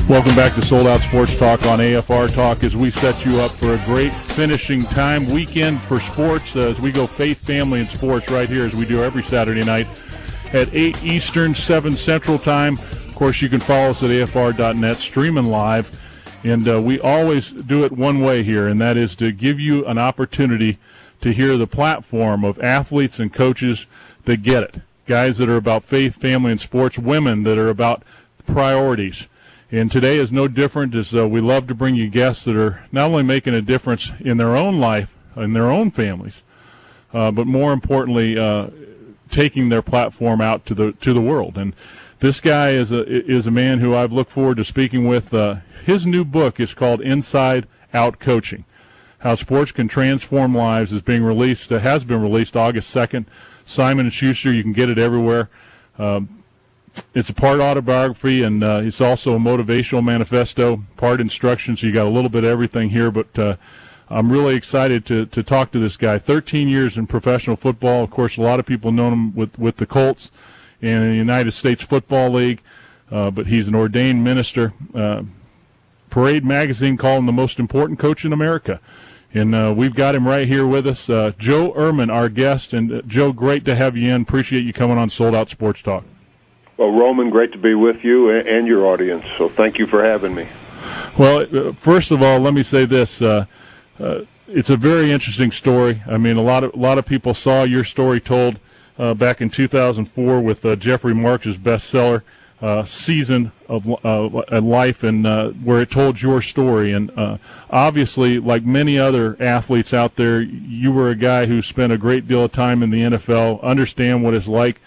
Welcome back to Sold Out Sports Talk on AFR Talk as we set you up for a great finishing time weekend for sports as we go faith, family, and sports right here as we do every Saturday night at 8 Eastern, 7 Central Time. Of course, you can follow us at afr.net, streaming live. And we always do it one way here, and that is to give you an opportunity to hear the platform of athletes and coaches that get it. Guys that are about faith, family, and sports, women that are about priorities. And today is no different as we love to bring you guests that are not only making a difference in their own life, in their own families, but more importantly, taking their platform out to the world. And this guy is a man who I've looked forward to speaking with. His new book is called Inside Out Coaching: How Sports Can Transform Lives. Has been released August 2nd. Simon & Schuster. You can get it everywhere. It's a part autobiography, and it's also a motivational manifesto, part instruction, so you got a little bit of everything here. But I'm really excited to talk to this guy. 13 years in professional football. Of course, a lot of people know him with the Colts and the United States Football League, but he's an ordained minister. Parade Magazine called him the most important coach in America. And we've got him right here with us. Joe Erhmann, our guest. And, Joe, great to have you in. Appreciate you coming on Sold Out Sports Talk. Well, Roman, great to be with you and your audience, so thank you for having me. Well, first of all, let me say this. It's a very interesting story. I mean, a lot of people saw your story told back in 2004 with Jeffrey Marks' bestseller, Season of Life, and where it told your story. And obviously, like many other athletes out there, you were a guy who spent a great deal of time in the NFL, understand what it's like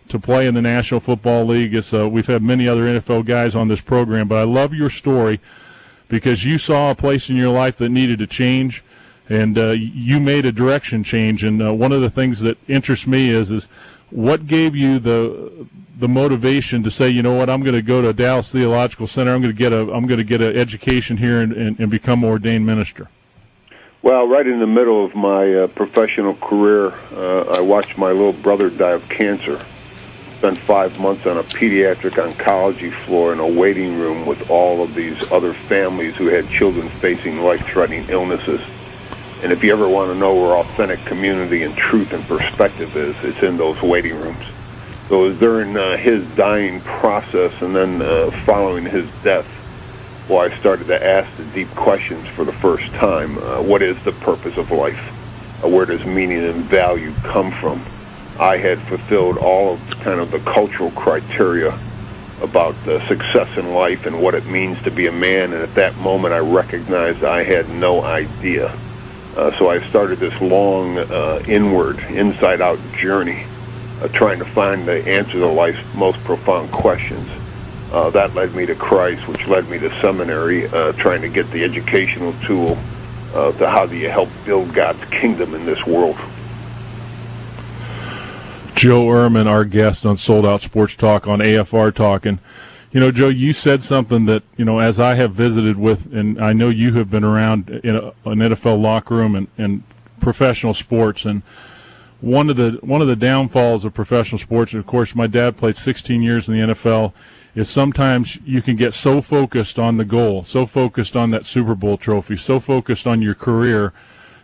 to play in the National Football League. We've had many other NFL guys on this program, but I love your story because you saw a place in your life that needed to change, and you made a direction change. And one of the things that interests me is what gave you the motivation to say, you know what, I'm going to go to Dallas Theological Center. I'm going to get an education here and become an ordained minister. Well, right in the middle of my professional career, I watched my little brother die of cancer. Spent 5 months on a pediatric oncology floor in a waiting room with all of these other families who had children facing life-threatening illnesses. And if you ever want to know where authentic community and truth and perspective is, it's in those waiting rooms. So it was during his dying process and then following his death, I started to ask the deep questions for the first time. What is the purpose of life? Where does meaning and value come from? I had fulfilled all of kind of the cultural criteria about success in life and what it means to be a man, and at that moment I recognized I had no idea. So I started this long inward, inside-out journey trying to find the answer to life's most profound questions. That led me to Christ, which led me to seminary, trying to get the educational tool to how do you help build God's kingdom in this world. Joe Erhmann, our guest on Sold Out Sports Talk on AFR Talk. And, you know, Joe, you said something that, you know, as I have visited with, and I know you have been around in an NFL locker room and professional sports, and one of the downfalls of professional sports, and of course my dad played 16 years in the NFL, is sometimes you can get so focused on the goal, so focused on that Super Bowl trophy, so focused on your career,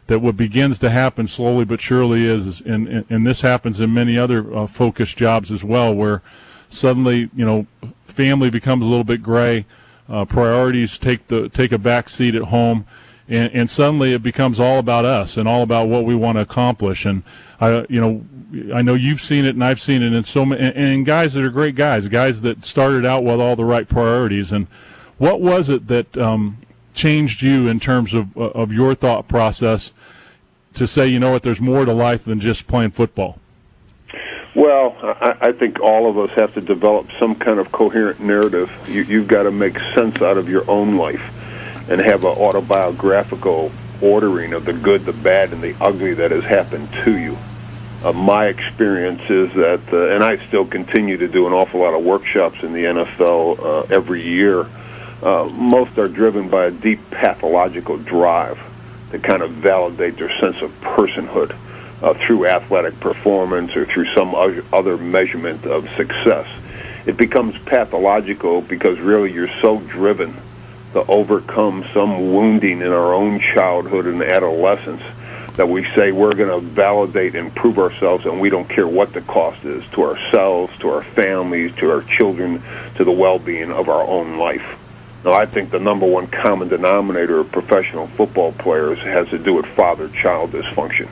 that what begins to happen slowly but surely is and this happens in many other focused jobs as well, where suddenly, you know, family becomes a little bit gray, priorities take a back seat at home, and suddenly it becomes all about us and all about what we want to accomplish. And I know you've seen it and I've seen it in so many, and guys that are great guys that started out with all the right priorities. And what was it that changed you in terms of your thought process to say, you know what, there's more to life than just playing football? Well, I think all of us have to develop some kind of coherent narrative. You've got to make sense out of your own life and have an autobiographical ordering of the good, the bad, and the ugly that has happened to you. My experience is that, and I still continue to do an awful lot of workshops in the NFL every year, most are driven by a deep pathological drive to kind of validate their sense of personhood through athletic performance or through some other measurement of success. it becomes pathological because really you're so driven to overcome some wounding in our own childhood and adolescence that we say we're going to validate and prove ourselves, and we don't care what the cost is to ourselves, to our families, to our children, to the well-being of our own life. Now, I think the number one common denominator of professional football players has to do with father-child dysfunction.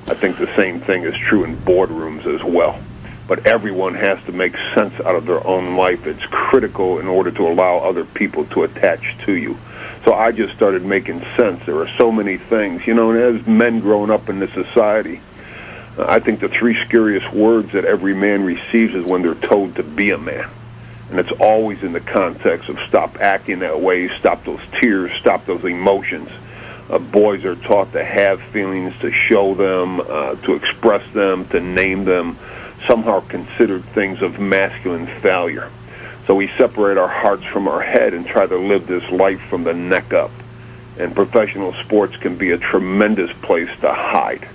I think the same thing is true in boardrooms as well. But everyone has to make sense out of their own life. It's critical in order to allow other people to attach to you. So I just started making sense. There are so many things. You know, and as men growing up in this society, I think the three scariest words that every man receives is when they're told to be a man. And it's always in the context of stop acting that way, stop those tears, stop those emotions. Boys are taught to have feelings, to show them, to express them, to name them, somehow considered things of masculine failure. So we separate our hearts from our head and try to live this life from the neck up. And professional sports can be a tremendous place to hide.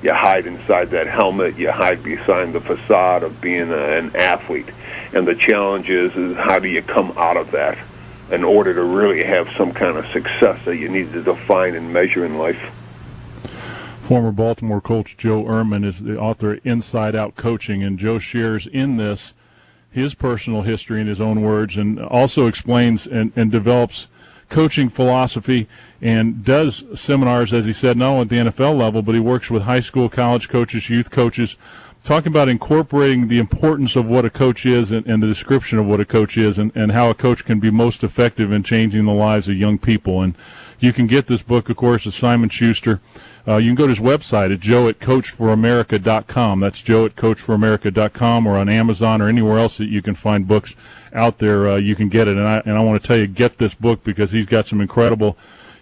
You hide inside that helmet. You hide behind the facade of being an athlete. And the challenge is how do you come out of that in order to really have some kind of success that you need to define and measure in life. Former Baltimore Colts Joe Erhmann is the author of Inside Out Coaching, and Joe shares in this his personal history in his own words, and also explains and develops coaching philosophy and does seminars, as he said, not only at the NFL level, but he works with high school, college coaches, youth coaches, talking about incorporating the importance of what a coach is and the description of what a coach is and how a coach can be most effective in changing the lives of young people. And you can get this book, of course, at Simon Schuster. You can go to his website at joe@coachforamerica.com. That's joe@coachforamerica.com, or on Amazon or anywhere else that you can find books out there. You can get it. And I want to tell you, get this book because he's got some incredible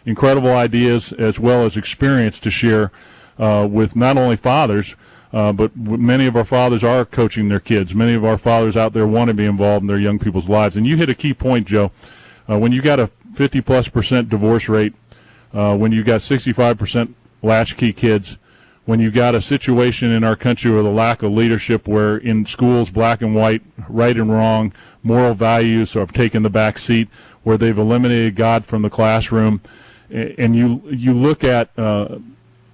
ideas as well as experience to share with not only fathers, but many of our fathers are coaching their kids. Many of our fathers out there want to be involved in their young people's lives. And you hit a key point, Joe. When you got a 50+% divorce rate, when you got 65% latchkey kids, when you got a situation in our country with a lack of leadership where in schools, black and white, right and wrong, moral values have taken the back seat, where they've eliminated God from the classroom, and you look at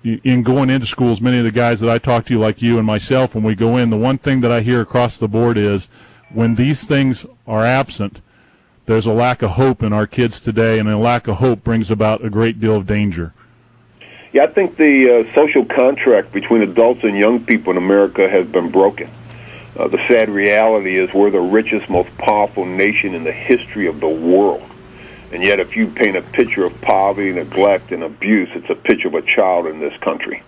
in going into schools, many of the guys that I talk to, like you and myself, when we go in, the one thing that I hear across the board is when these things are absent, there's a lack of hope in our kids today, and a lack of hope brings about a great deal of danger. Yeah, I think the social contract between adults and young people in America has been broken. The sad reality is we're the richest, most powerful nation in the history of the world. And yet if you paint a picture of poverty, neglect, and abuse, it's a picture of a child in this country.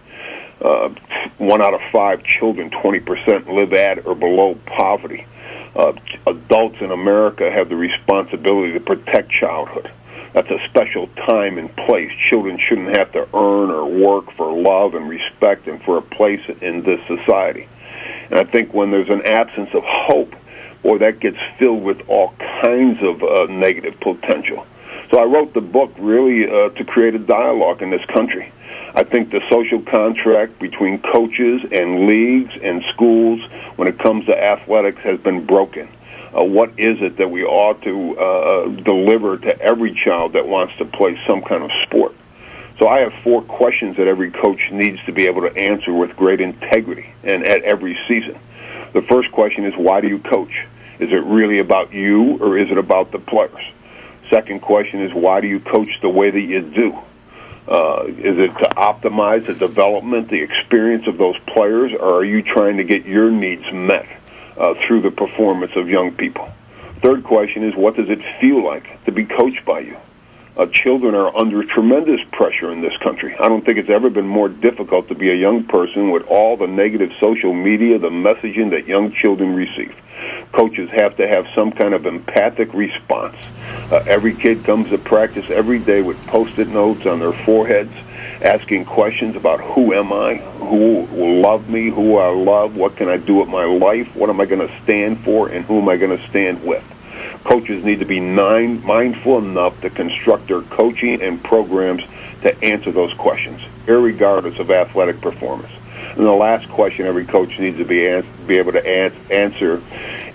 1 out of 5 children, 20%, live at or below poverty. Adults in America have the responsibility to protect childhood. That's a special time and place. Children shouldn't have to earn or work for love and respect and for a place in this society. And I think when there's an absence of hope, boy, that gets filled with all kinds of negative potential. So I wrote the book really to create a dialogue in this country. I think the social contract between coaches and leagues and schools when it comes to athletics has been broken. What is it that we ought to deliver to every child that wants to play some kind of sport? So I have 4 questions that every coach needs to be able to answer with great integrity and at every season. The first question is, why do you coach? Is it really about you, or is it about the players? Second question is, why do you coach the way that you do? Is it to optimize the development, the experience of those players, or are you trying to get your needs met through the performance of young people? Third question is, what does it feel like to be coached by you? Children are under tremendous pressure in this country. I don't think it's ever been more difficult to be a young person with all the negative social media, the messaging that young children receive. Coaches have to have some kind of empathic response. Every kid comes to practice every day with Post-it notes on their foreheads, asking questions about who am I, who will love me, who I love, what can I do with my life, what am I going to stand for, and who am I going to stand with. Coaches need to be mindful enough to construct their coaching and programs to answer those questions, irregardless of athletic performance. And the last question every coach needs to be able to answer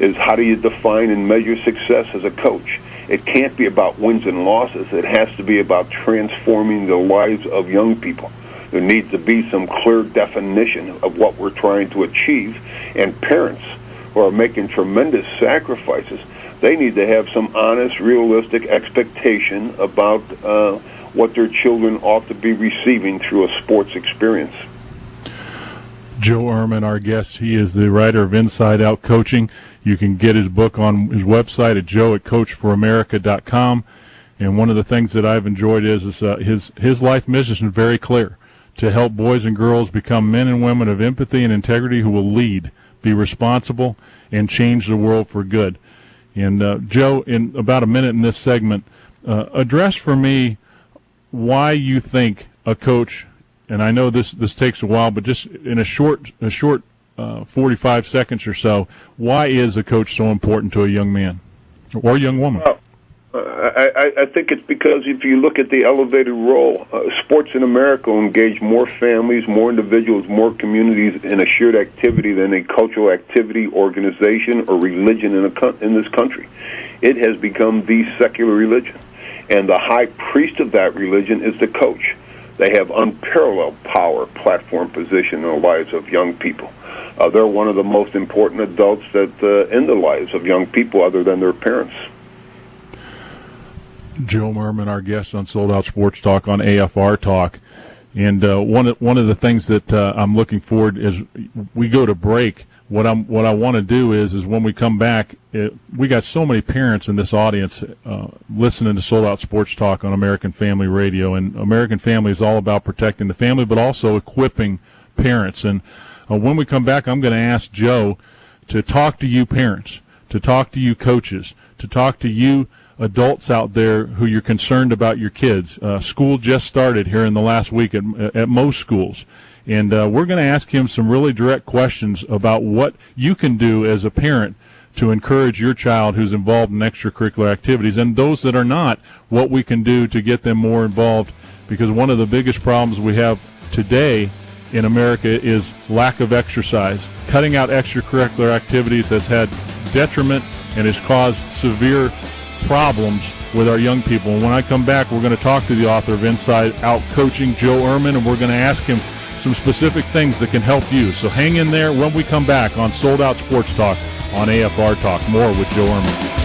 is how do you define and measure success as a coach? It can't be about wins and losses. It has to be about transforming the lives of young people. There needs to be some clear definition of what we're trying to achieve. And parents who are making tremendous sacrifices, they need to have some honest, realistic expectation about what their children ought to be receiving through a sports experience. Joe Erhmann, our guest, he is the writer of Inside Out Coaching. You can get his book on his website at joe@coachforamerica.com. And one of the things that I've enjoyed is his life mission is very clear: to help boys and girls become men and women of empathy and integrity who will lead, be responsible, and change the world for good. And Joe, in about a minute in this segment, address for me why you think a coach, and I know this takes a while, but just in a short 45 seconds or so, why is a coach so important to a young man or young woman? Well, I think it's because if you look at the elevated role, sports in America will engage more families, more individuals, more communities in a shared activity than a cultural activity, organization, or religion in this country. It has become the secular religion, and the high priest of that religion is the coach. They have unparalleled power, platform, position in the lives of young people. They're one of the most important adults that in the lives of young people other than their parents. Joe Erhmann, our guest on Sold Out Sports Talk on AFR Talk. And one of the things that I'm looking forward is we go to break. What I want to do is when we come back, we got so many parents in this audience listening to Sold Out Sports Talk on American Family Radio, and American Family is all about protecting the family, but also equipping parents. And when we come back, I'm going to ask Joe to talk to you parents, to talk to you coaches, to talk to you adults out there who you're concerned about your kids. School just started here in the last week at most schools. And we're going to ask him some really direct questions about what you can do as a parent to encourage your child who's involved in extracurricular activities, and those that are not, what we can do to get them more involved, because one of the biggest problems we have today in America is lack of exercise. Cutting out extracurricular activities has had detriment and has caused severe problems with our young people. And when I come back, we're going to talk to the author of Inside Out Coaching, Joe Erhmann, and we're going to ask him some specific things that can help you. So hang in there when we come back on Sold Out Sports Talk on AFR Talk. More with Joe Erhmann.